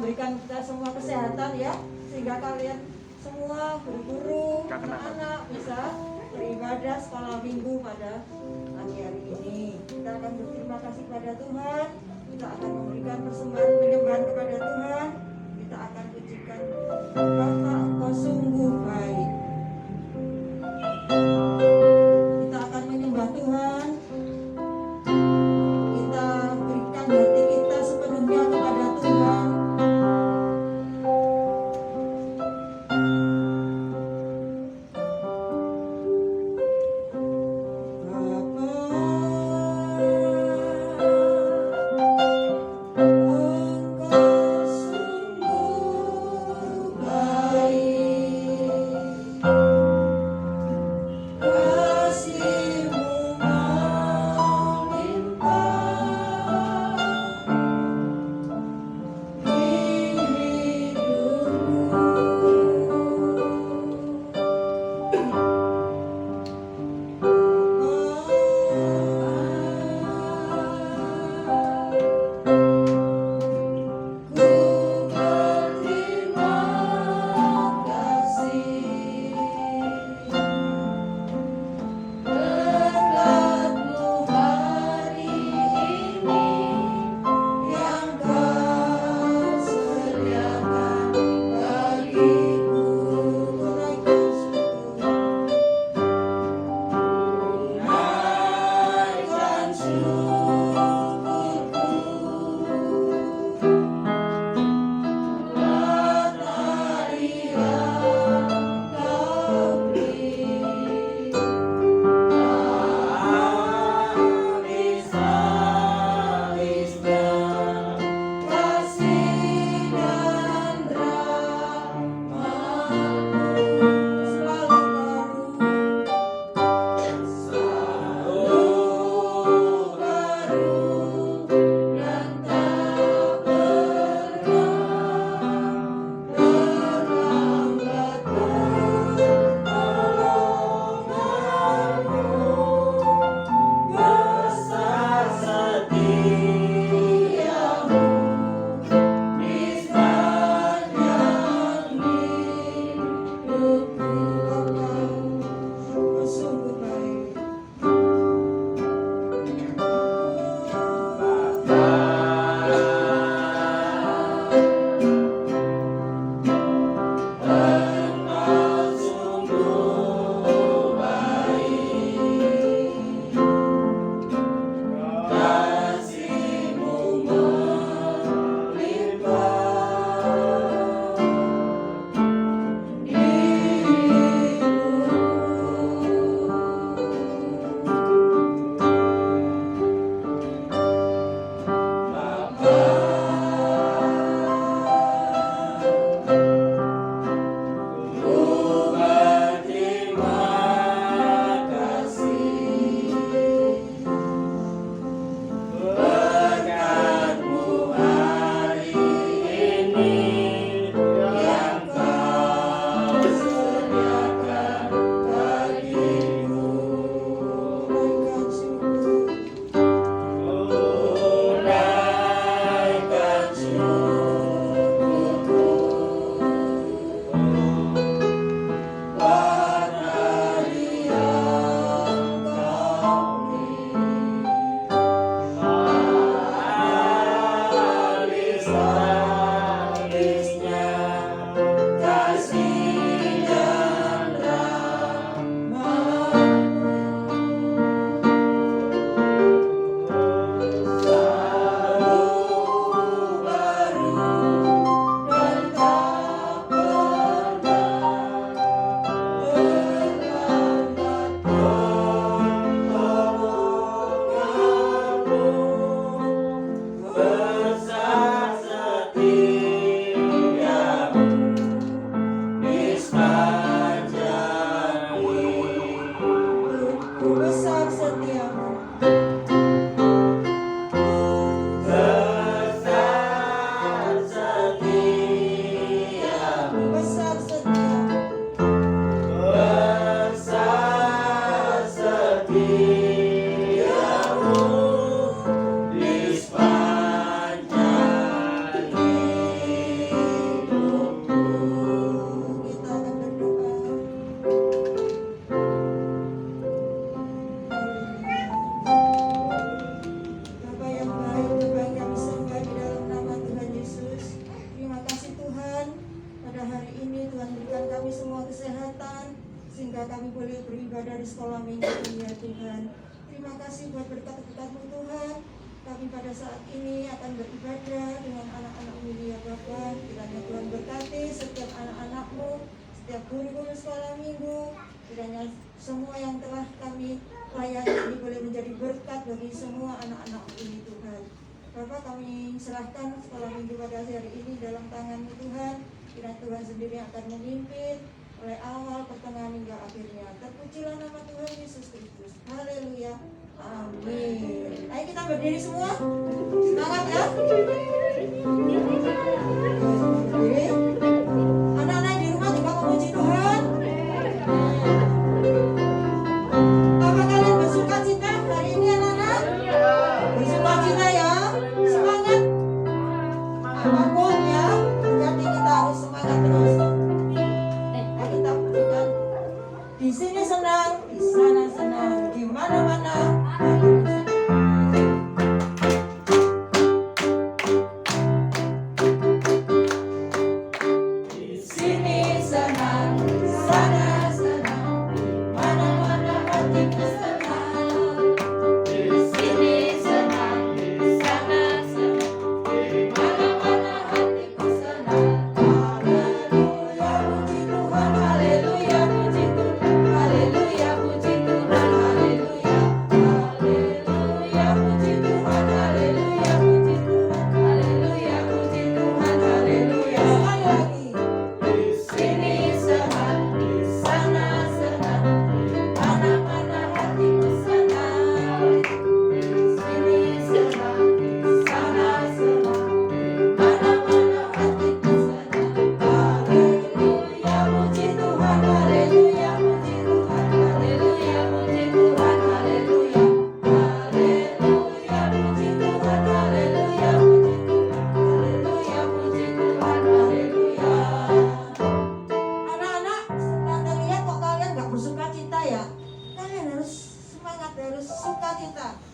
memberikan kita semua kesehatan ya, sehingga kalian semua guru-guru, anak-anak bisa beribadah sekolah minggu pada pagi hari ini. Kita akan berterima kasih kepada Tuhan, kita akan memberikan persembahan penyembahan kepada Tuhan, kita akan pujikan Bapa, Engkau sungguh baik. Kita akan menyembah Tuhan, kita berikan hati kita sepenuhnya kepada Tuhan. Bapa, buat berkat-berkat-Mu Tuhan. Kami pada saat ini akan beribadah dengan anak-anak-Mu ya Bapa. Kiranya Tuhan berkati setiap anak-anak-Mu, setiap guru-guru sekolah minggu. Kiranya semua yang telah kami layani ini boleh menjadi berkat bagi semua anak-anak-Mu ini Tuhan. Bapak, kami serahkan sekolah minggu pada hari ini dalam tangan-Mu Tuhan. Kiranya Tuhan sendiri akan memimpin oleh awal, pertengahan hingga akhirnya. Terpujilah nama Tuhan Yesus Kristus. Haleluya. Amin. Ayo kita berdiri semua. Semangat ya. Berdiri. Anak-anak di rumah juga memuji Tuhan. Apa kalian bersuka cita hari ini anak-anak? Bersuka cita ya. Semangat. Apapun ya. Jadi kita harus semangat terus. Kita pujikan. Di sini senang, di sana senang, di mana-mana.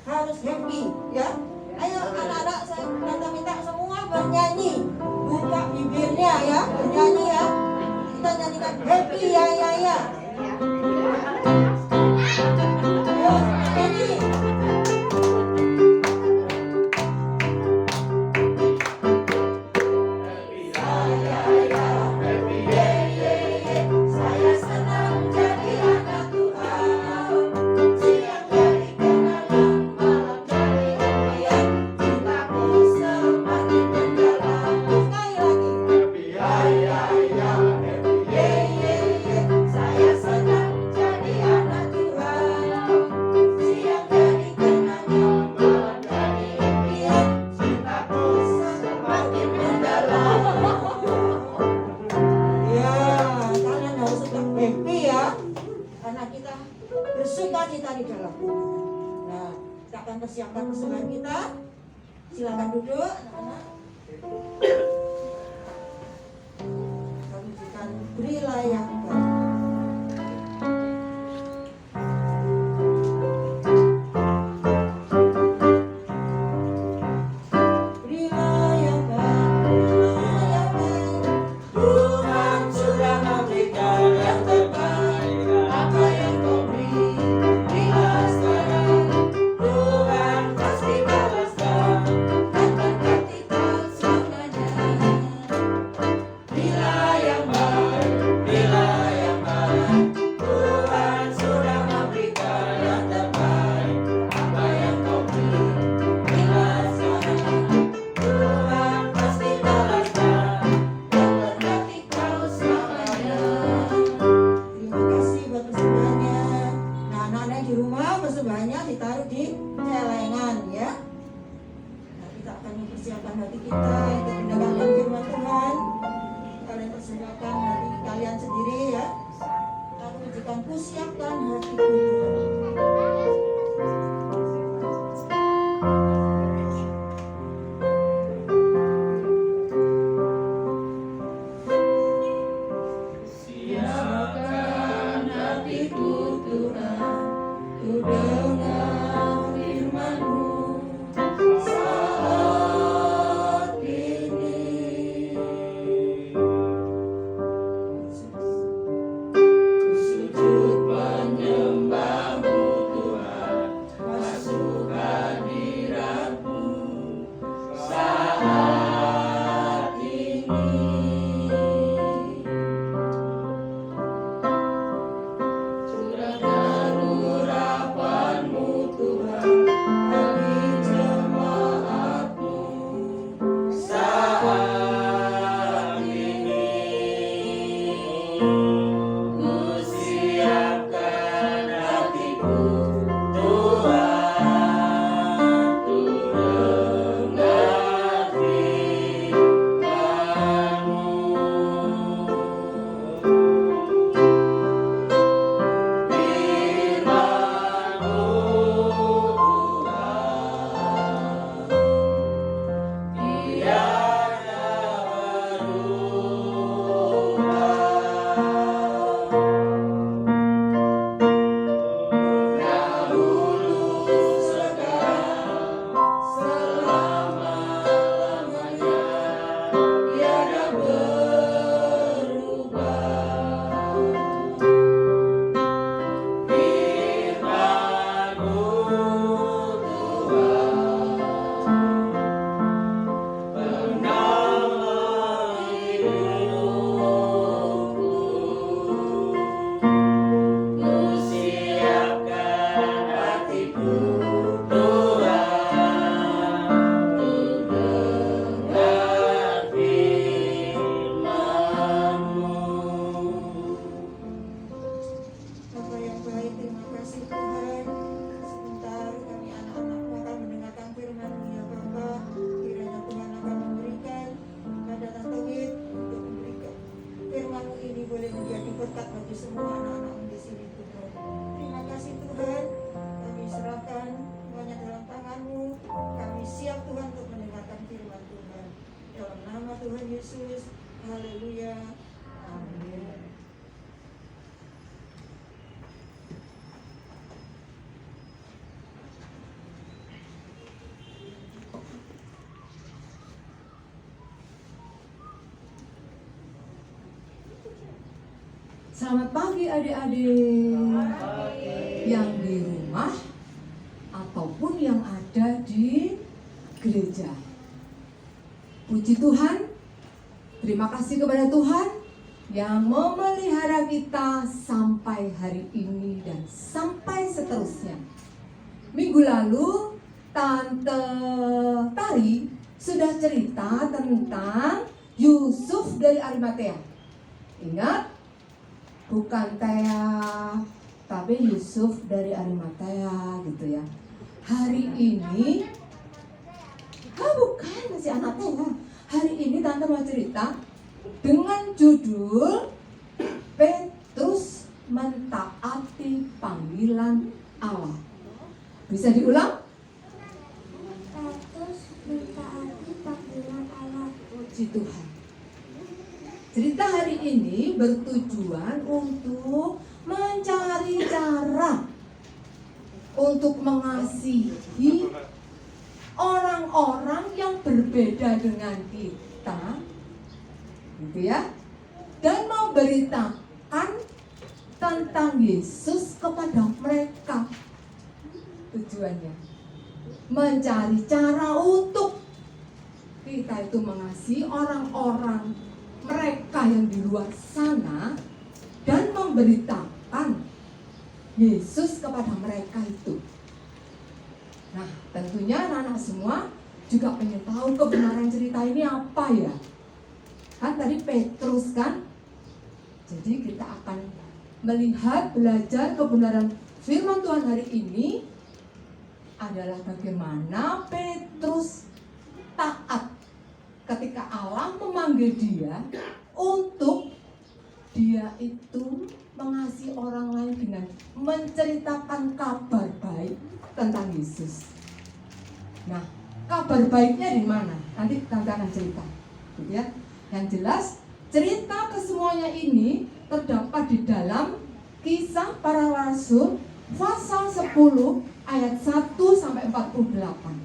Harus happy ya. Ayo anak-anak, saya minta semua bernyanyi, buka bibirnya ya, bernyanyi ya. Kita nyanyikan happy ya ya ya. Ayo nyanyi. Persiapkan persembahan kita. Silakan duduk anak-anak. Kami berikan berilah yang baik. Ditaruh di celengan ya. Nah, kita akan mempersiapkan hati kita untuk mendengarkan firman Tuhan. Kalian persiapkan hati kalian sendiri ya. Lalu pujikan ku siapkan hatiku siapkan hatiku Tuhan. Ku dengar firman-Mu saat ini. Ku sujud menyembah Yesus. Haleluya. Amin. Selamat pagi adik-adik yang di rumah ataupun yang ada di gereja. Puji Tuhan, terima kasih kepada Tuhan yang memelihara kita sampai hari ini dan sampai seterusnya. Minggu lalu Tante Tari sudah cerita tentang Yusuf dari Arimatea. Ingat? Bukan Tea, tapi Yusuf dari Arimatea gitu ya. Hari ini, bukan, masih anak Tea. Hari ini Tante mau cerita dengan judul Petrus mentaati panggilan Allah. Bisa diulang? Petrus mentaati panggilan Allah. Puji Tuhan. Cerita hari ini bertujuan untuk mencari cara untuk mengasihi orang-orang yang berbeda dengan kita, gitu ya, dan memberitakan tentang Yesus kepada mereka. Tujuannya mencari cara untuk kita itu mengasihi orang-orang mereka yang di luar sana dan memberitakan Yesus kepada mereka itu. Nah, tentunya anak-anak semua juga pengen tahu kebenaran cerita ini apa ya. Kan tadi Petrus kan. Jadi kita akan melihat, belajar kebenaran firman Tuhan hari ini adalah bagaimana Petrus taat ketika Allah memanggil dia untuk dia itu mengasihi orang lain dengan menceritakan kabar baik tentang Yesus. Nah, kabar baiknya di mana? Nanti Tante akan cerita, gitu ya. Yang jelas, cerita kesemuanya ini terdapat di dalam Kisah Para Rasul pasal 10 ayat 1 sampai 48.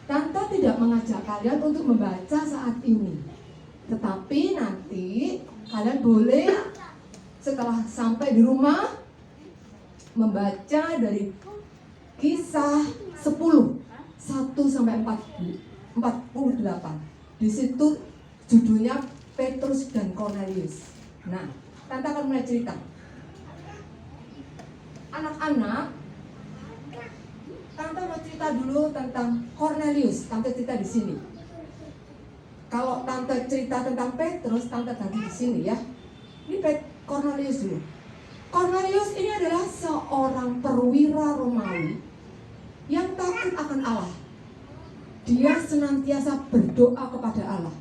Tante tidak mengajak kalian untuk membaca saat ini, tetapi nanti kalian boleh setelah sampai di rumah membaca dari Kisah 10 1 sampai 48. Di situ judulnya Petrus dan Cornelius. Nah, Tante akan mulai cerita. Anak-anak, Tante mau cerita dulu tentang Cornelius. Tante cerita di sini. Kalau Tante cerita tentang Petrus, Tante ganti di sini ya. Ini Cornelius dulu. Cornelius ini adalah seorang perwira Romawi yang takut akan Allah. Dia senantiasa berdoa kepada Allah.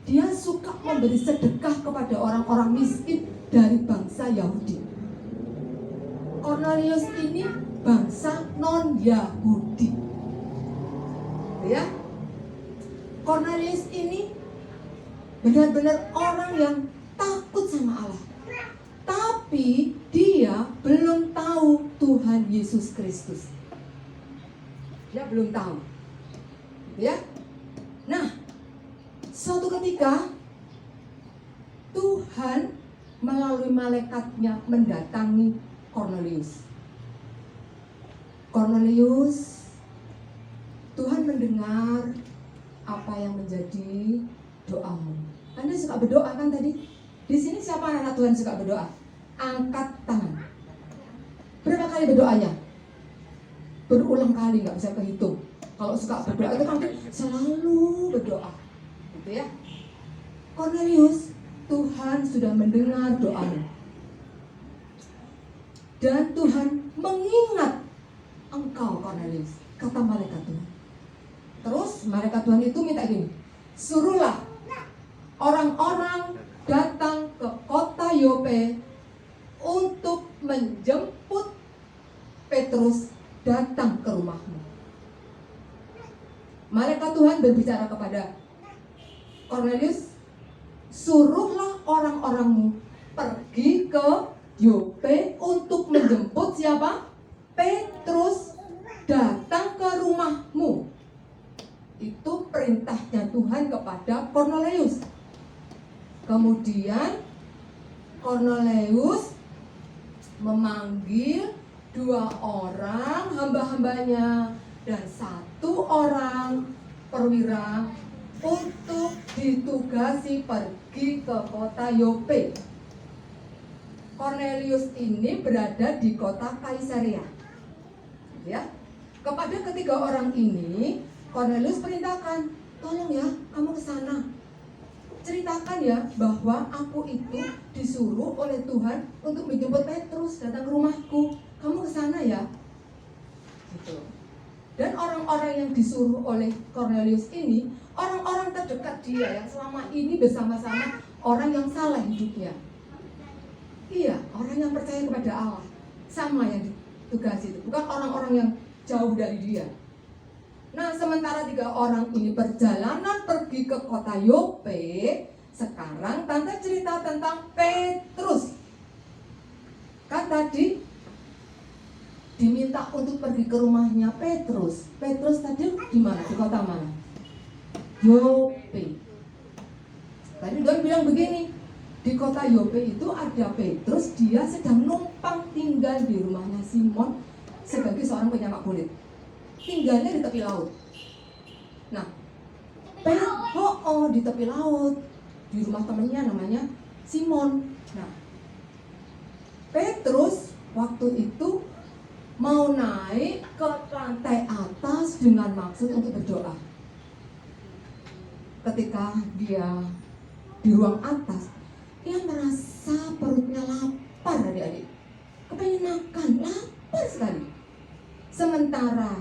Dia suka memberi sedekah kepada orang-orang miskin dari bangsa Yahudi. Cornelius ini bangsa non-Yahudi, ya. Cornelius ini benar-benar orang yang takut sama Allah, tapi dia belum tahu Tuhan Yesus Kristus. Dia belum tahu, ya. Nah, suatu ketika Tuhan melalui malaikatnya mendatangi Cornelius. Cornelius, Tuhan mendengar apa yang menjadi doamu. Anda suka berdoa kan tadi? Di sini siapa anak Tuhan suka berdoa? Angkat tangan. Berapa kali berdoanya? Berulang kali, nggak bisa kehitung. Kalau suka berdoa itu kan selalu berdoa, gitu ya. Cornelius, Tuhan sudah mendengar doamu. Dan Tuhan mengingat engkau Cornelius, kata malaikat Tuhan. Terus malaikat Tuhan itu minta gini, suruhlah orang-orang datang ke kota Yope untuk menjemput Petrus datang ke rumahmu. Malaikat Tuhan berbicara kepada Cornelius, suruhlah orang-orangmu pergi ke Yope untuk menjemput siapa? Petrus, datang ke rumahmu. Itu perintahnya Tuhan kepada Kornelius. Kemudian Kornelius memanggil 2 orang hamba-hambanya dan 1 orang perwira untuk ditugasi pergi ke kota Yope. Kornelius ini berada di kota Kaisarea. Ya, kepada ketiga orang ini Kornelius perintahkan, tolong ya, kamu ke sana. Ceritakan ya bahwa aku itu disuruh oleh Tuhan untuk menjemput Petrus datang ke rumahku. Kamu ke sana ya. Gitu. Dan orang-orang yang disuruh oleh Kornelius ini, orang-orang terdekat dia yang selama ini bersama-sama orang yang salah hidupnya. Iya, orang yang percaya kepada Allah. Sama yang ditugasi itu, bukan orang-orang yang jauh dari dia. Nah, sementara 3 orang ini perjalanan pergi ke kota Yope, sekarang tante cerita tentang Petrus. Kan tadi diminta untuk pergi ke rumahnya Petrus. Petrus tadi di mana? Di kota mana? Yope. Tadi Tuhan bilang begini, di kota Yope itu ada Petrus, dia sedang numpang tinggal di rumahnya Simon sebagai seorang penyamak kulit. Tinggalnya di tepi laut. Nah, di tepi laut, di rumah temennya namanya Simon. Nah, Petrus waktu itu mau naik ke lantai atas dengan maksud untuk berdoa. Ketika dia di ruang atas, dia merasa perutnya lapar, adik-adik. Kepengen makan, lapar sekali. Sementara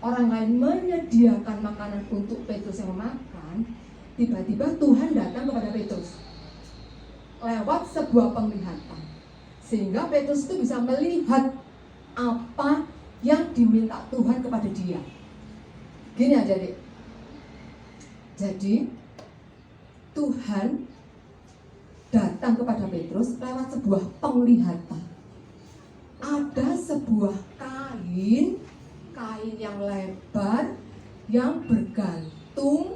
orang lain menyediakan makanan untuk Petrus yang makan, tiba-tiba Tuhan datang kepada Petrus lewat sebuah penglihatan, sehingga Petrus itu bisa melihat apa yang diminta Tuhan kepada dia. Gini adik-adik, jadi Tuhan datang kepada Petrus lewat sebuah penglihatan. Ada sebuah kain yang lebar yang bergantung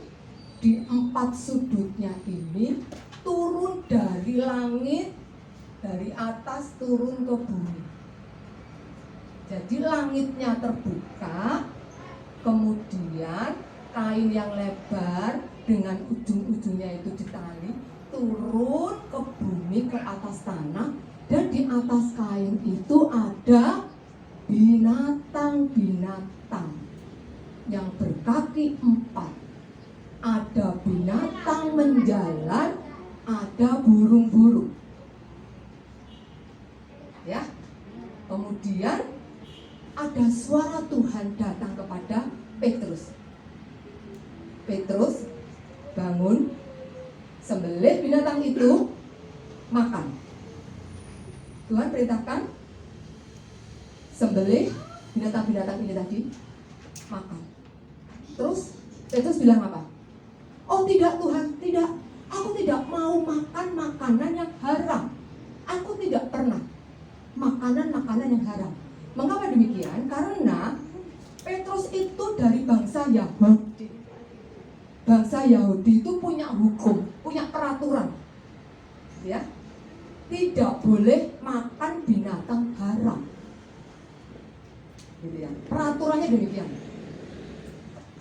di 4 sudutnya ini, turun dari langit, dari atas turun ke bumi. Jadi langitnya terbuka, kemudian kain yang lebar dengan ujung-ujungnya itu ditali turun ke bumi, ke atas tanah, dan di atas kain itu ada binatang-binatang yang berkaki 4. Ada binatang menjalar, ada burung-burung. Ya. Kemudian ada suara Tuhan datang kepada Petrus. Petrus, bangun, sembelih binatang itu, makan. Tuhan perintahkan, sembelih binatang-binatang ini tadi, makan. Terus Petrus bilang apa? Oh tidak Tuhan, tidak. Aku tidak mau makan makanan yang haram. Aku tidak pernah makanan-makanan yang haram. Mengapa demikian? Karena Petrus itu dari bangsa Yahudi. Bangsa Yahudi itu punya hukum, punya peraturan. Ya. Tidak boleh makan binatang haram. Gitu ya. Peraturannya demikian.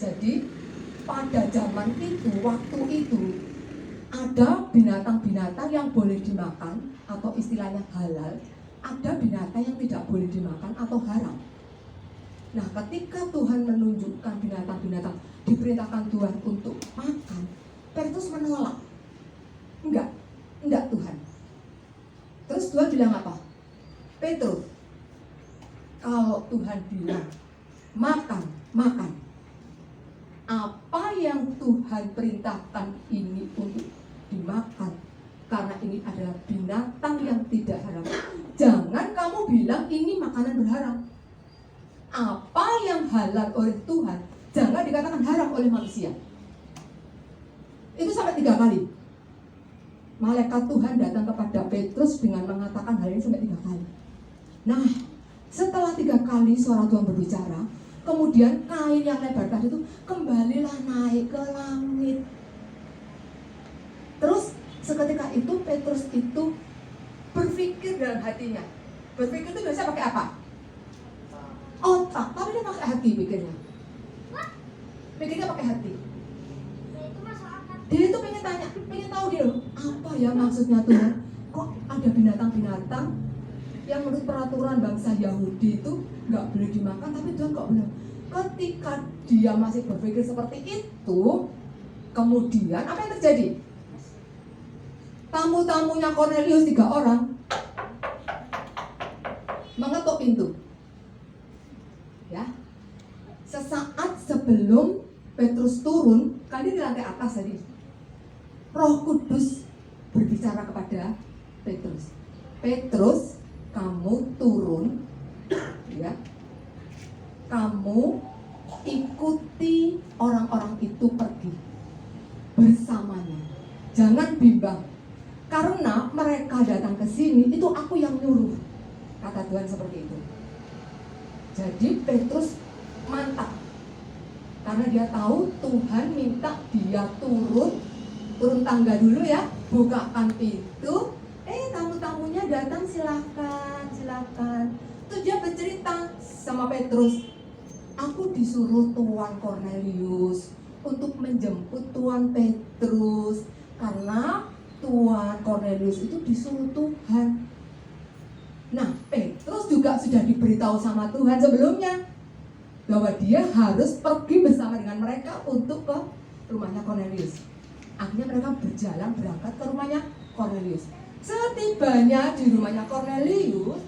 Jadi pada zaman itu, waktu itu ada binatang-binatang yang boleh dimakan atau istilahnya halal, ada binatang yang tidak boleh dimakan atau haram. Nah, ketika Tuhan menunjukkan binatang-binatang diperintahkan Tuhan untuk makan, Petrus menolak. Enggak Tuhan. Terus Tuhan bilang apa? Petrus, kalau Tuhan bilang makan. Apa yang Tuhan perintahkan ini untuk dimakan, karena ini adalah binatang yang tidak haram. Jangan kamu bilang ini makanan berharam. Apa yang halal oleh Tuhan, jangan dikatakan haram oleh manusia. Itu sampai 3 kali. malaikat Tuhan datang kepada Petrus dengan mengatakan hal ini sampai 3 kali. Nah, setelah 3 kali suara Tuhan berbicara, kemudian kain yang lebar tadi itu kembalilah naik ke langit. Terus seketika itu Petrus itu berpikir dalam hatinya. Berpikir itu biasa pakai apa? Otak, tapi dia pakai hati pikirnya. Pikirnya pakai hati. Dia itu pengen tanya, pengen tahu dia apa ya maksudnya Tuhan? Kok ada binatang-binatang yang menurut peraturan bangsa Yahudi itu nggak boleh dimakan, tapi Tuhan kok benar? Ketika dia masih berpikir seperti itu, kemudian apa yang terjadi? Tamu-tamunya Cornelius 3 orang mengetuk pintu. Ya, sesaat sebelum Petrus turun, kan dia di lantai atas tadi. Roh Kudus berbicara kepada Petrus. Petrus, kamu turun, ya. Kamu ikuti orang-orang itu pergi bersamanya. Jangan bimbang, karena mereka datang ke sini itu aku yang nyuruh. Kata Tuhan seperti itu. Jadi Petrus mantap, karena dia tahu Tuhan minta dia turun tangga dulu ya, bukakan pintu. Tamu-tamunya datang, silakan. Terus dia bercerita sama Petrus, aku disuruh Tuan Cornelius untuk menjemput Tuan Petrus, karena Tuan Cornelius itu disuruh Tuhan. Nah, Petrus juga sudah diberitahu sama Tuhan sebelumnya bahwa dia harus pergi bersama dengan mereka untuk ke rumahnya Cornelius. Akhirnya mereka berangkat ke rumahnya Cornelius. Setibanya di rumahnya Cornelius,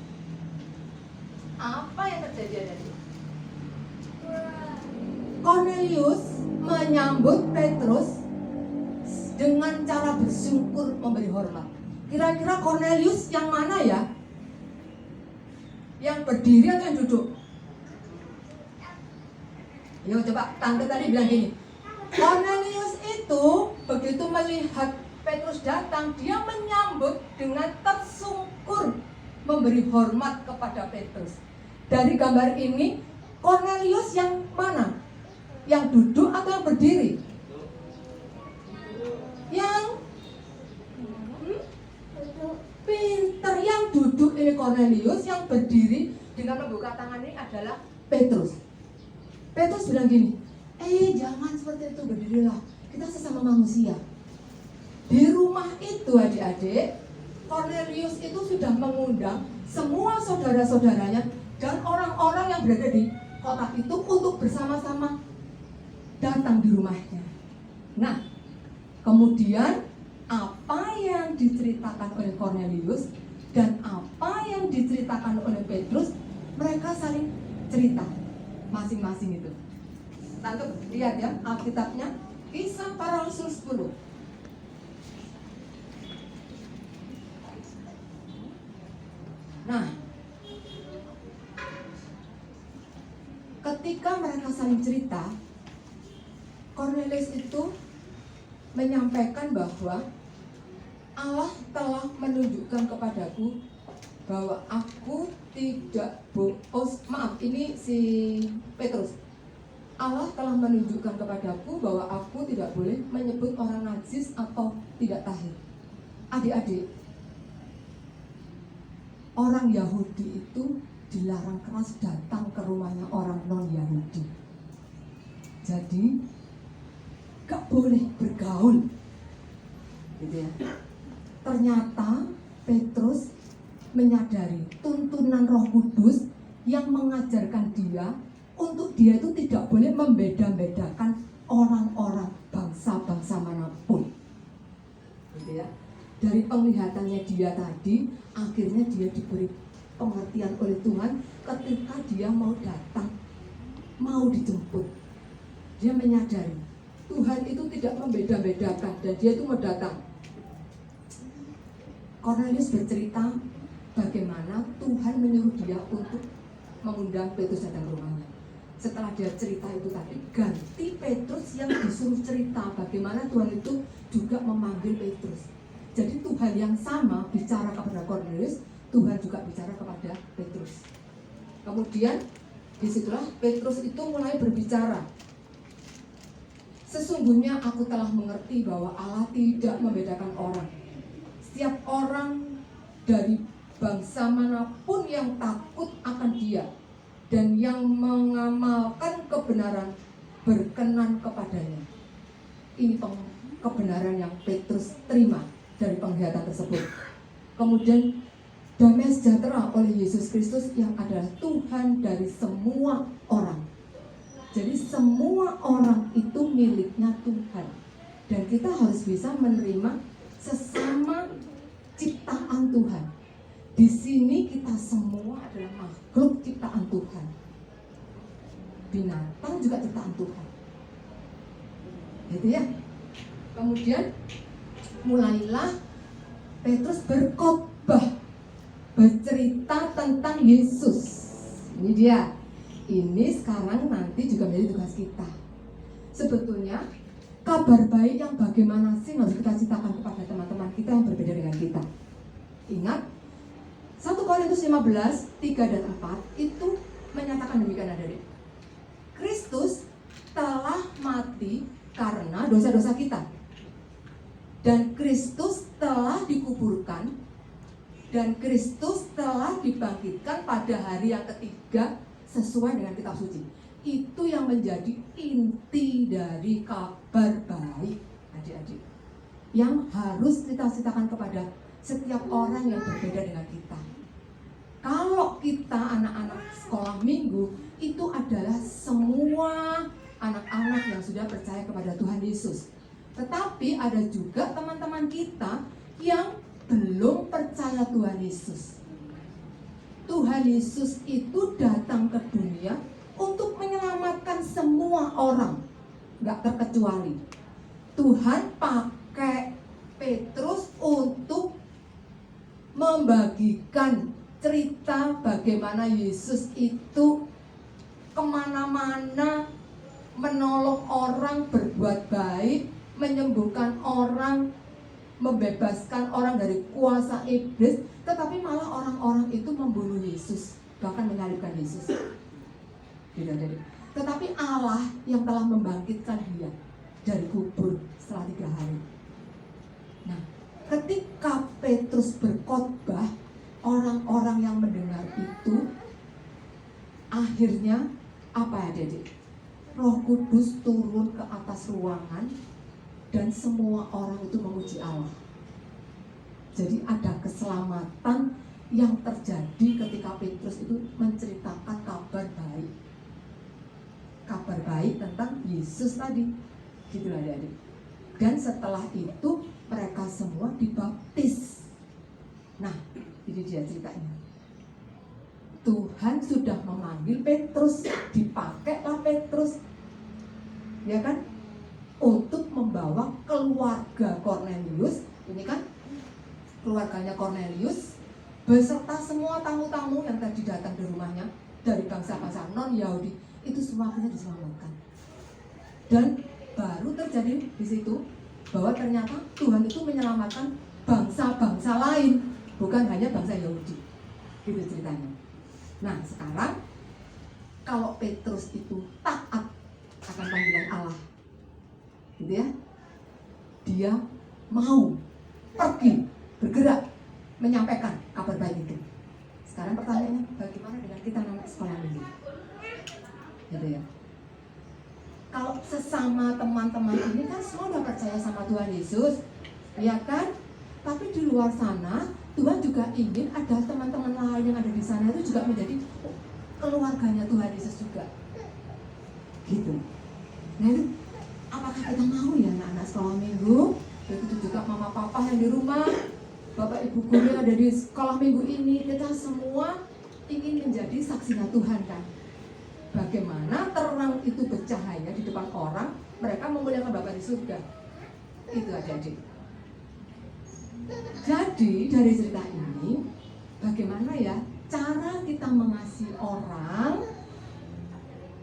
apa yang terjadi tadi? Cornelius menyambut Petrus dengan cara bersyukur, memberi hormat. Kira-kira Cornelius yang mana ya? Yang berdiri atau yang duduk? Yuk coba, tante tadi bilang gini, Cornelius itu begitu melihat Petrus datang, dia menyambut dengan tersungkur, memberi hormat kepada Petrus. Dari gambar ini, Cornelius yang mana? Yang duduk atau yang berdiri? Yang pinter, yang duduk ini Cornelius, yang berdiri dengan membuka tangan ini adalah Petrus. Petrus bilang gini, jangan seperti itu, berdirilah, kita sesama manusia. Di rumah itu adik-adik, Cornelius itu sudah mengundang semua saudara-saudaranya dan orang-orang yang berada di kota itu untuk bersama-sama datang di rumahnya. Nah, kemudian apa yang diceritakan oleh Cornelius dan apa yang diceritakan oleh Petrus, mereka saling cerita masing-masing itu. Tante lihat ya Alkitabnya, Kisah Para Rasul 10. Nah, ketika mereka saling cerita, Cornelius itu menyampaikan bahwa Allah telah menunjukkan kepadaku bahwa aku tidak ini si Petrus. Allah telah menunjukkan kepadaku bahwa aku tidak boleh menyebut orang najis atau tidak tahir. Adik-adik, orang Yahudi itu dilarang keras datang ke rumahnya orang non-Yahudi. Jadi gak boleh bergaul, gitu ya. Ternyata Petrus menyadari tuntunan Roh Kudus yang mengajarkan dia untuk dia itu tidak boleh membeda-bedakan orang-orang bangsa-bangsa manapun, gitu ya. Dari penglihatannya dia tadi, akhirnya dia diberi pengertian oleh Tuhan ketika dia mau datang, mau dijemput. Dia menyadari Tuhan itu tidak membeda-bedakan dan dia itu mau datang. Cornelius bercerita bagaimana Tuhan menyuruh dia untuk mengundang Petrus datang ke rumahnya. Setelah dia cerita itu tadi, ganti Petrus yang disuruh cerita bagaimana Tuhan itu juga memanggil Petrus. Jadi Tuhan yang sama bicara kepada Kornelius, Tuhan juga bicara kepada Petrus. Kemudian disitulah Petrus itu mulai berbicara. Sesungguhnya aku telah mengerti bahwa Allah tidak membedakan orang. Setiap orang dari bangsa manapun yang takut akan Dia dan yang mengamalkan kebenaran berkenan kepadanya. Ini kebenaran yang Petrus terima dari penglihatan tersebut. Kemudian damai sejahtera oleh Yesus Kristus yang adalah Tuhan dari semua orang. Jadi semua orang itu miliknya Tuhan. Dan kita harus bisa menerima sesama ciptaan Tuhan. Di sini kita semua adalah makhluk ciptaan Tuhan. Binatang juga ciptaan Tuhan. Gitu ya. Kemudian mulailah Petrus berkhotbah, bercerita tentang Yesus. Ini dia. Ini sekarang nanti juga menjadi tugas kita. Sebetulnya kabar baik yang bagaimana sih harus kita ceritakan kepada teman-teman kita yang berbeda dengan kita. Ingat 1 Korintus 15, 3 dan 4 itu menyatakan demikian adik-adik. Kristus telah mati karena dosa-dosa kita. Dan Kristus telah dikuburkan. Dan Kristus telah dibangkitkan pada hari yang ketiga sesuai dengan kitab suci. Itu yang menjadi inti dari kabar baik, adik-adik. Yang harus kita ceritakan kepada setiap orang yang berbeda dengan kita. Kalau kita anak-anak sekolah minggu, itu adalah semua anak-anak yang sudah percaya kepada Tuhan Yesus. Tetapi ada juga teman-teman kita yang belum percaya Tuhan Yesus. Tuhan Yesus itu datang ke dunia untuk menyelamatkan semua orang, gak terkecuali. Tuhan pakai Petrus untuk membagikan cerita bagaimana Yesus itu kemana-mana menolong orang, berbuat baik, menyembuhkan orang, membebaskan orang dari kuasa iblis. Tetapi malah orang-orang itu membunuh Yesus, bahkan menyalibkan Yesus. Tetapi Allah yang telah membangkitkan Dia dari kubur setelah 3 hari. Nah, ketika Petrus berkhotbah, orang-orang yang mendengar itu akhirnya apa ya adik-adik? Roh Kudus turun ke atas ruangan dan semua orang itu memuji Allah. Jadi ada keselamatan yang terjadi ketika Petrus itu menceritakan kabar baik. Kabar baik tentang Yesus tadi. Gitu adik-adik. Dan setelah itu mereka semua dibaptis. Nah, ini dia ceritanya. Tuhan sudah memanggil Petrus, dipakailah Petrus, ya kan, untuk membawa keluarga Kornelius. Ini kan keluarganya Kornelius beserta semua tamu-tamu yang tadi datang di rumahnya dari bangsa-bangsa non-Yahudi, itu semua akhirnya diselamatkan. Dan baru terjadi di situ bahwa ternyata Tuhan itu menyelamatkan bangsa-bangsa lain, bukan hanya bangsa Yahudi. Gitu ceritanya. Nah, sekarang kalau Petrus itu taat akan panggilan Allah, gitu ya, dia mau pergi, bergerak, menyampaikan kabar baik itu. Sekarang pertanyaannya, bagaimana dengan kita anak sekolah minggu? Gitu ya. Kalau sesama teman-teman ini kan semua udah percaya sama Tuhan Yesus, ya kan? Tapi di luar sana Tuhan juga ingin ada teman-teman lain yang ada di sana itu juga menjadi keluarganya Tuhan Yesus juga. Gitu. Nah, itu apakah kita mau ya anak-anak sekolah minggu? Begitu juga mama papa yang di rumah, bapak ibu guru yang ada di sekolah minggu ini, kita semua ingin menjadi saksinya Tuhan kan? Bagaimana terang itu bercahaya di depan orang, mereka memuliakan Bapa di surga. Itu adik-adik. Jadi dari cerita ini, bagaimana ya cara kita mengasihi orang,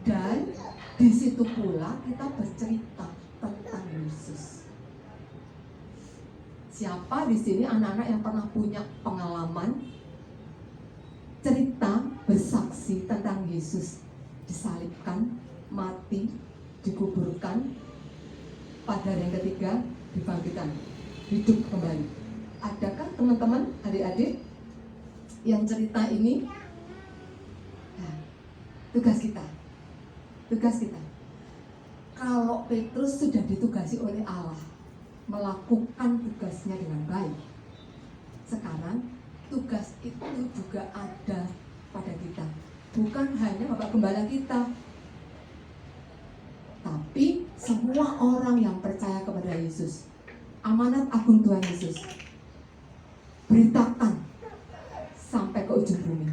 dan di situ pula kita bercerita tentang Yesus. Siapa di sini anak-anak yang pernah punya pengalaman cerita bersaksi tentang Yesus disalibkan, mati, dikuburkan, pada hari yang ketiga dibangkitkan, hidup kembali? Adakah teman-teman, adik-adik yang cerita ini? Nah, tugas kita. Kalau Petrus sudah ditugasi oleh Allah melakukan tugasnya dengan baik, sekarang tugas itu juga ada pada kita. Bukan hanya Bapak Gembala kita, tapi semua orang yang percaya kepada Yesus. Amanat agung Tuhan Yesus. Beritakan sampai ke ujung bumi.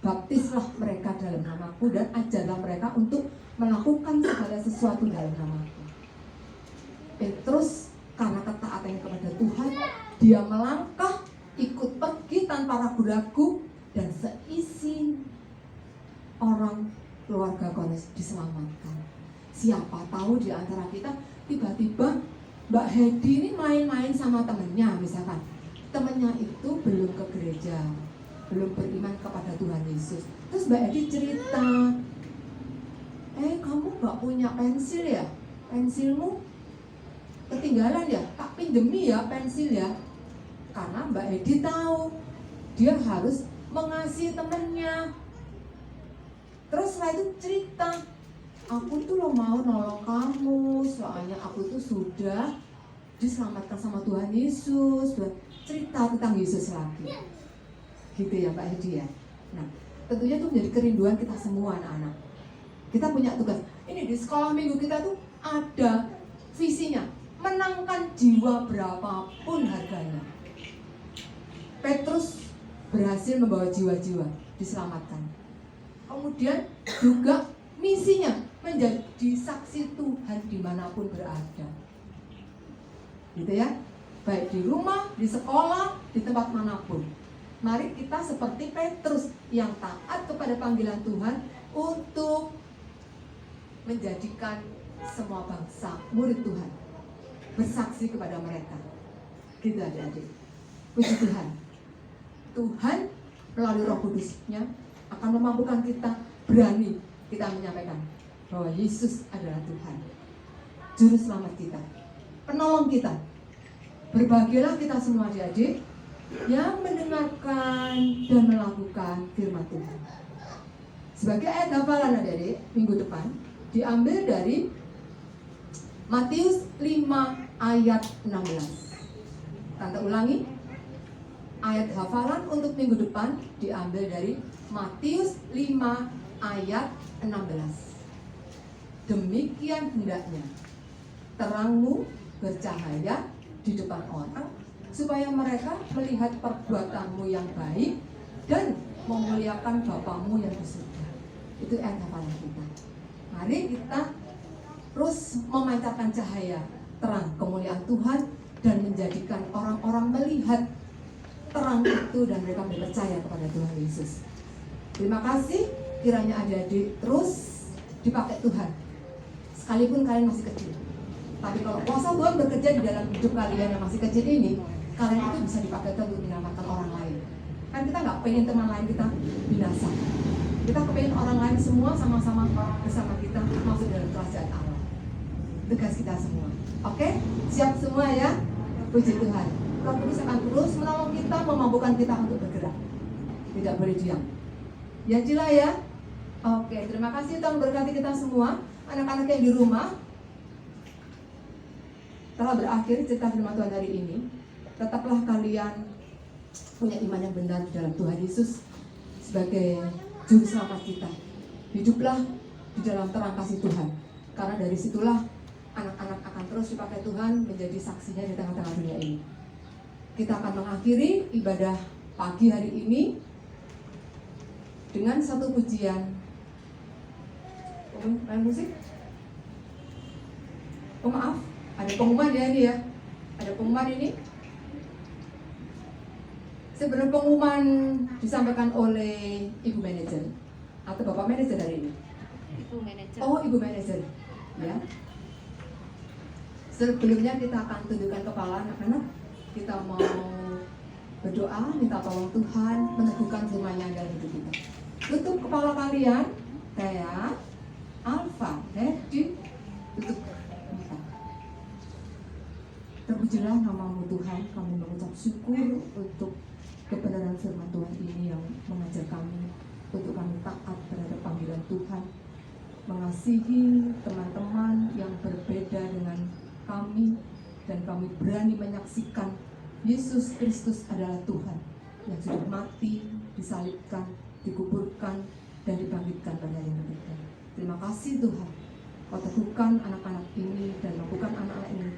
Baptislah mereka dalam namaku dan ajarlah mereka untuk melakukan segala sesuatu dalam namaku. Petrus karena ketaatannya kepada Tuhan, dia melangkah, ikut pergi tanpa ragu-ragu, dan seisi orang keluarga Kornelius diselamatkan. Siapa tahu di antara kita tiba-tiba Mbak Hedi ini main-main sama temennya, misalkan temennya itu belum ke gereja, belum beriman kepada Tuhan Yesus. Terus Mbak Hedi cerita, kamu gak punya pensil ya? Pensilmu ketinggalan ya? Tak pinjemi ya pensil ya? Karena Mbak Hedi tahu dia harus mengasihi temennya. Terus setelah itu cerita, aku tuh lo mau nolong kamu, soalnya aku tuh sudah diselamatkan sama Tuhan Yesus. Cerita tentang Yesus lagi, gitu ya Mbak Hedi ya. Nah, tentunya itu menjadi kerinduan kita semua anak-anak. Kita punya tugas. Ini di sekolah minggu kita tuh ada visinya, menangkan jiwa berapapun harganya. Petrus berhasil membawa jiwa-jiwa diselamatkan. Kemudian juga misinya menjadi saksi Tuhan dimanapun berada, gitu ya, baik di rumah, di sekolah, di tempat manapun. Mari kita seperti Petrus yang taat kepada panggilan Tuhan untuk menjadikan semua bangsa murid Tuhan, bersaksi kepada mereka, gitu adik-adik. Puji Tuhan. Tuhan melalui Roh Kudus-Nya akan memampukan kita berani kita menyampaikan bahwa Yesus adalah Tuhan, Juru Selamat kita, Penolong kita. Berbahagialah kita semua adik-adik yang mendengarkan dan melakukan firman Tuhan. Sebagai ayat hafalan adik-adik minggu depan diambil dari Matius 5 ayat 16. Tante ulangi, ayat hafalan untuk minggu depan diambil dari Matius 5 ayat 16. Demikian hendaknya terangmu bercahaya di depan orang, supaya mereka melihat perbuatanmu yang baik dan memuliakan Bapamu yang di surga. Itu ayat hafalan kita. Mari kita terus memancarkan cahaya terang kemuliaan Tuhan dan menjadikan orang-orang melihat terang itu dan mereka percaya kepada Tuhan Yesus. Terima kasih, kiranya adik-adik terus dipakai Tuhan sekalipun kalian masih kecil. Tapi kalau kuasa Tuhan bekerja di dalam hidup kalian yang masih kecil ini, kalian itu bisa dipakai Tuhan untuk menyelamatkan orang lain. Kan kita nggak pengen teman lain kita binasa. Kita kepengen orang lain semua sama-sama bersama kita masuk dalam kerajaan Allah. Tugas kita semua. Oke? Siap semua ya? Puji Tuhan. Roh Kudus akan terus menolong kita, memampukan kita untuk bergerak. Tidak boleh diam. Ya Cila ya? Oke, terima kasih Tuhan berkati kita semua. Anak-anak yang di rumah, telah berakhir cerita firman Tuhan hari ini. Tetaplah kalian punya iman yang benar di dalam Tuhan Yesus sebagai Juru Selamat kita. Hiduplah di dalam terang kasih Tuhan, karena dari situlah anak-anak akan terus dipakai Tuhan menjadi saksinya di tengah-tengah dunia ini. Kita akan mengakhiri ibadah pagi hari ini dengan satu pujian. Main musik? Oh maaf, ada pengumuman ya ini ya. Ada pengumuman ini. Sebelum pengumuman disampaikan oleh Ibu Manajer atau Bapak Manajer hari ini? Ibu Manajer. Oh, Ibu Manajer. Ya. Sebelumnya kita akan tunjukkan kepala anak-anak kita mau berdoa, minta tolong Tuhan meneguhkan firman-Nya dalam hidup kita. Tutup kepala kalian, Thea, Alfa, Dedi, tutup mata. Terpujilah namamu Tuhan, kami mengucap syukur untuk kebenaran firman Tuhan ini yang mengajar kami untuk kami taat terhadap panggilan Tuhan, mengasihi teman-teman yang berbeda dengan kami, dan kami berani menyaksikan Yesus Kristus adalah Tuhan yang sudah mati, disalibkan, dikuburkan, dan dibangkitkan pada hari ketiga. Terima kasih Tuhan, Kau teguhkan anak-anak ini dan mampukan anak-anak ini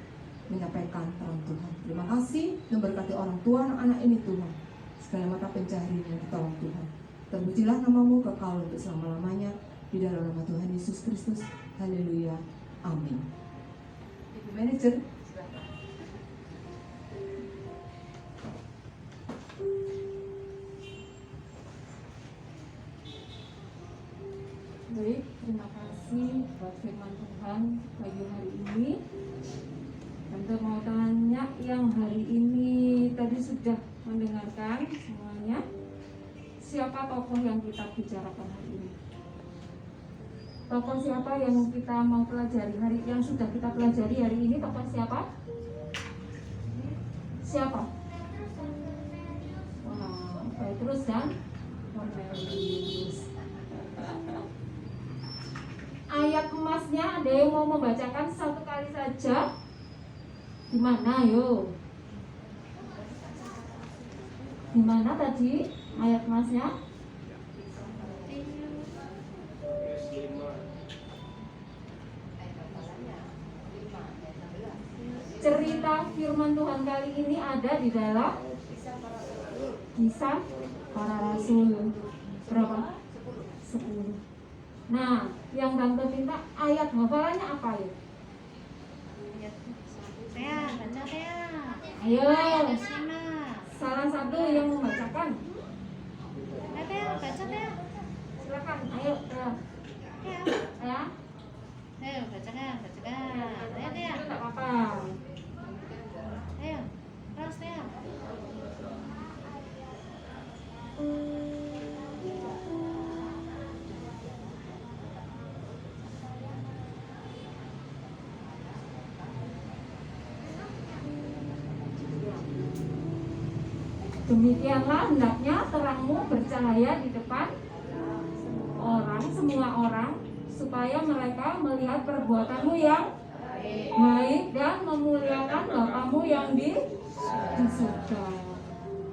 menyampaikan terang Tuhan. Terima kasih dan berkati orang tua anak-anak ini Tuhan, segala mata pencahariannya ditolong Tuhan. Terpujilah namamu kekal untuk selama-lamanya, di dalam nama Tuhan Yesus Kristus. Haleluya, amin. Ibu manajer, silakan. Baik, terima kasih buat firman Tuhan pagi hari ini. Tante mau tanya, yang hari ini tadi sudah mendengarkan semuanya, siapa tokoh yang kita bicarakan hari ini? Tokoh siapa yang kita mau pelajari hari yang sudah kita pelajari hari ini? Tokoh siapa? Siapa? Wah, Petrus dan Cornelius. Ayat emasnya ada yang mau membacakan satu kali saja? Di mana yo? Di mana tadi ayat emasnya? Cerita firman Tuhan kali ini ada di dalam Kisah Para Rasul. Berapa? 10. Nah, yang Tante minta ayat hafalannya apa ya? Saya baca saya. Ayo, Sana. salah satu yang membacakan. Saya baca saya. Silakan, ayo. Ya. Ayo bacakan. Ayo dia. Tidak apa-apa. Ayo. Terus dia. Demikianlah hendaknya terangmu bercahaya di depan semua orang, supaya mereka melihat perbuatanmu yang baik dan memuliakan Bapamu yang di surga.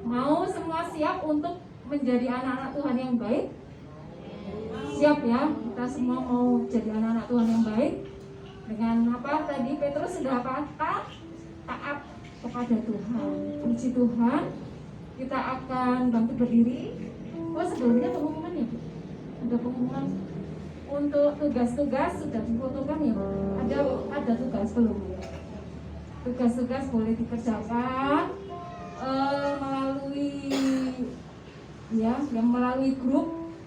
Mau semua siap untuk menjadi anak-anak Tuhan yang baik? Siap ya, kita semua mau jadi anak-anak Tuhan yang baik. Dengan apa tadi Petrus sudah taat kepada Tuhan. Puji Tuhan. Kita akan bangkit berdiri. Oh, sebelumnya pengumuman ya, Bu? Ada pengumuman untuk tugas-tugas sudah difotokan ya? Ada tugas belum? Tugas-tugas boleh dikerjakan melalui grup.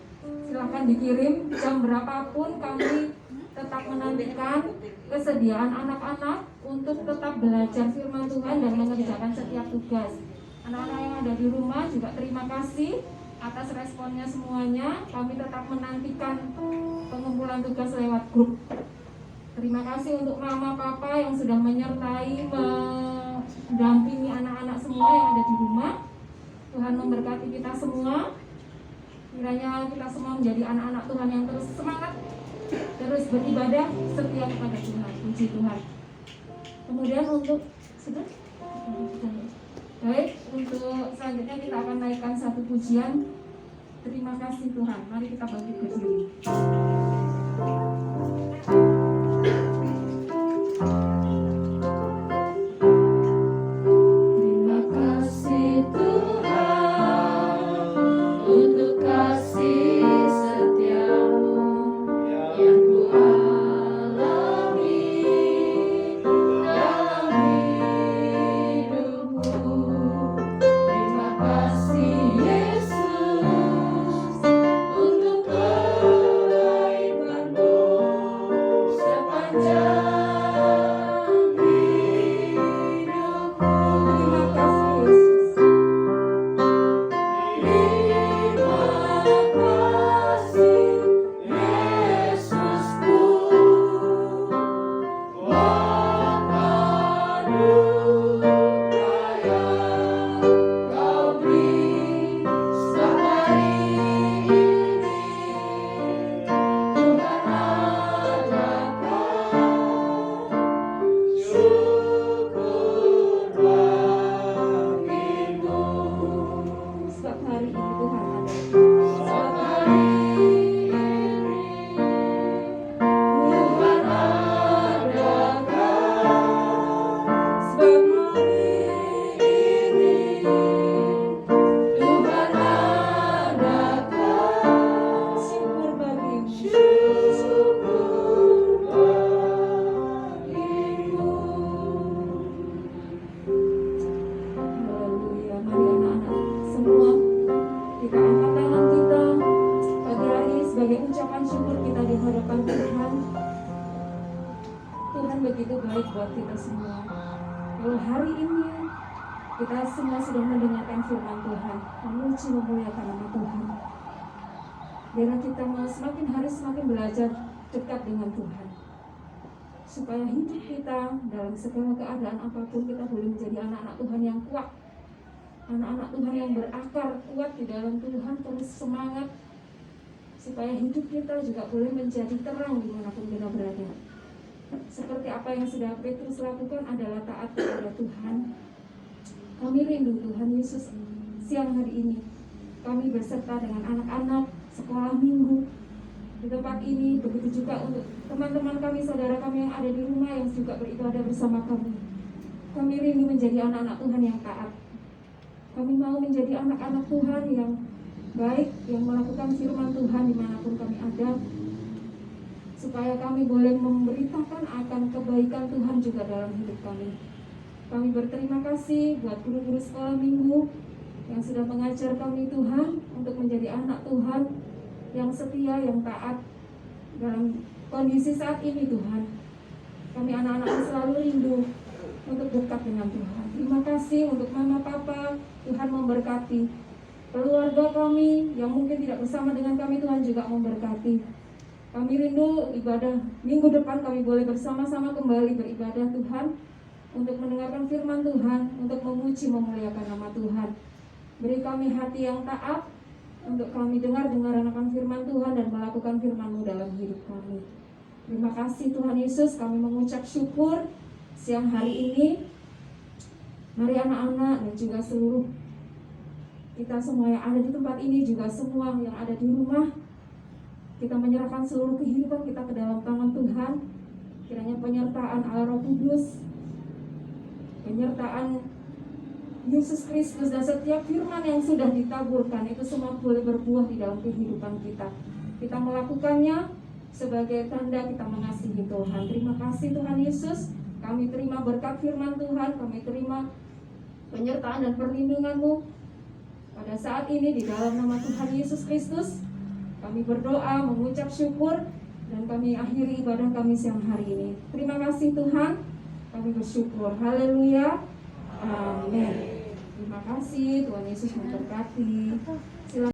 Silahkan dikirim jam berapapun. Kami tetap menantikan kesediaan anak-anak untuk tetap belajar firman Tuhan dan mengerjakan setiap tugas. Anak-anak yang ada di rumah juga terima kasih atas responnya semuanya. Kami tetap menantikan pengumpulan tugas lewat grup. Terima kasih untuk mama papa yang sudah menyertai, mendampingi anak-anak semua yang ada di rumah. Tuhan memberkati kita semua. Kiranya kita semua menjadi anak-anak Tuhan yang terus semangat, terus beribadah setia kepada Tuhan. Puji Tuhan. Kemudian untuk baik, untuk selanjutnya kita akan naikkan satu pujian. Terima kasih Tuhan. Mari kita bangkit berdiri. Terima kasih Tuhan untuk kasih setiamu yang ku alami dalam hidupku. Terima kasih Yesus untuk kebaikan-Mu. Sebab hari ini Tuhan ada. Sebab hari Tuhan adakah. Sebab hari ini Tuhan adakah. Syukur bagimu. Syukur bagimu. Haleluya. Mari anak-anak semua kita angkat tangan kita pagi hari sebagai ucapan syukur kita di hadapan Tuhan. Tuhan begitu baik buat kita semua. Kalau hari ini kita semua sudah mendengarkan firman Tuhan, memuji memuliakan nama Tuhan. Biar kita mau semakin hari semakin belajar dekat dengan Tuhan, supaya hidup kita dalam segala keadaan apapun kita boleh menjadi anak-anak Tuhan yang kuat, anak-anak Tuhan yang berakar kuat di dalam Tuhan, terus semangat, supaya hidup kita juga boleh menjadi terang dimanapun kita berada. Seperti apa yang sudah Petrus lakukan adalah taat kepada Tuhan. Kami rindu Tuhan Yesus. Siang hari ini kami berserta dengan anak-anak sekolah minggu di tempat ini, begitu juga untuk teman-teman kami, saudara kami yang ada di rumah yang juga beribadah bersama kami. Kami rindu menjadi anak-anak Tuhan yang taat. Kami mau menjadi anak-anak Tuhan yang baik, yang melakukan firman Tuhan dimanapun kami ada, supaya kami boleh memberitakan akan kebaikan Tuhan juga dalam hidup kami. Kami berterima kasih buat guru-guru sekolah minggu yang sudah mengajar kami Tuhan untuk menjadi anak Tuhan yang setia, yang taat dalam kondisi saat ini Tuhan. Kami anak-anak selalu rindu untuk dekat dengan Tuhan. Terima kasih untuk mama papa, Tuhan memberkati. Keluarga kami yang mungkin tidak bersama dengan kami, Tuhan juga memberkati. Kami rindu ibadah minggu depan kami boleh bersama-sama kembali beribadah Tuhan, untuk mendengarkan firman Tuhan, untuk memuji memuliakan nama Tuhan. Beri kami hati yang taat untuk kami dengar-dengar akan firman Tuhan dan melakukan firman-Mu dalam hidup kami. Terima kasih Tuhan Yesus, kami mengucap syukur siang hari ini. Mari anak-anak dan juga seluruh kita semua yang ada di tempat ini, juga semua yang ada di rumah, kita menyerahkan seluruh kehidupan kita ke dalam tangan Tuhan. Kiranya penyertaan Allah Roh Kudus, penyertaan Yesus Kristus dan setiap firman yang sudah ditaburkan itu semua boleh berbuah di dalam kehidupan kita. Kita melakukannya sebagai tanda kita mengasihi Tuhan. Terima kasih Tuhan Yesus. Kami terima berkat firman Tuhan, kami terima penyertaan dan perlindungan-Mu pada saat ini di dalam nama Tuhan Yesus Kristus. Kami berdoa, mengucap syukur, dan kami akhiri ibadah kami siang hari ini. Terima kasih Tuhan, kami bersyukur. Haleluya. Amin. Terima kasih, Tuhan Yesus memberkati.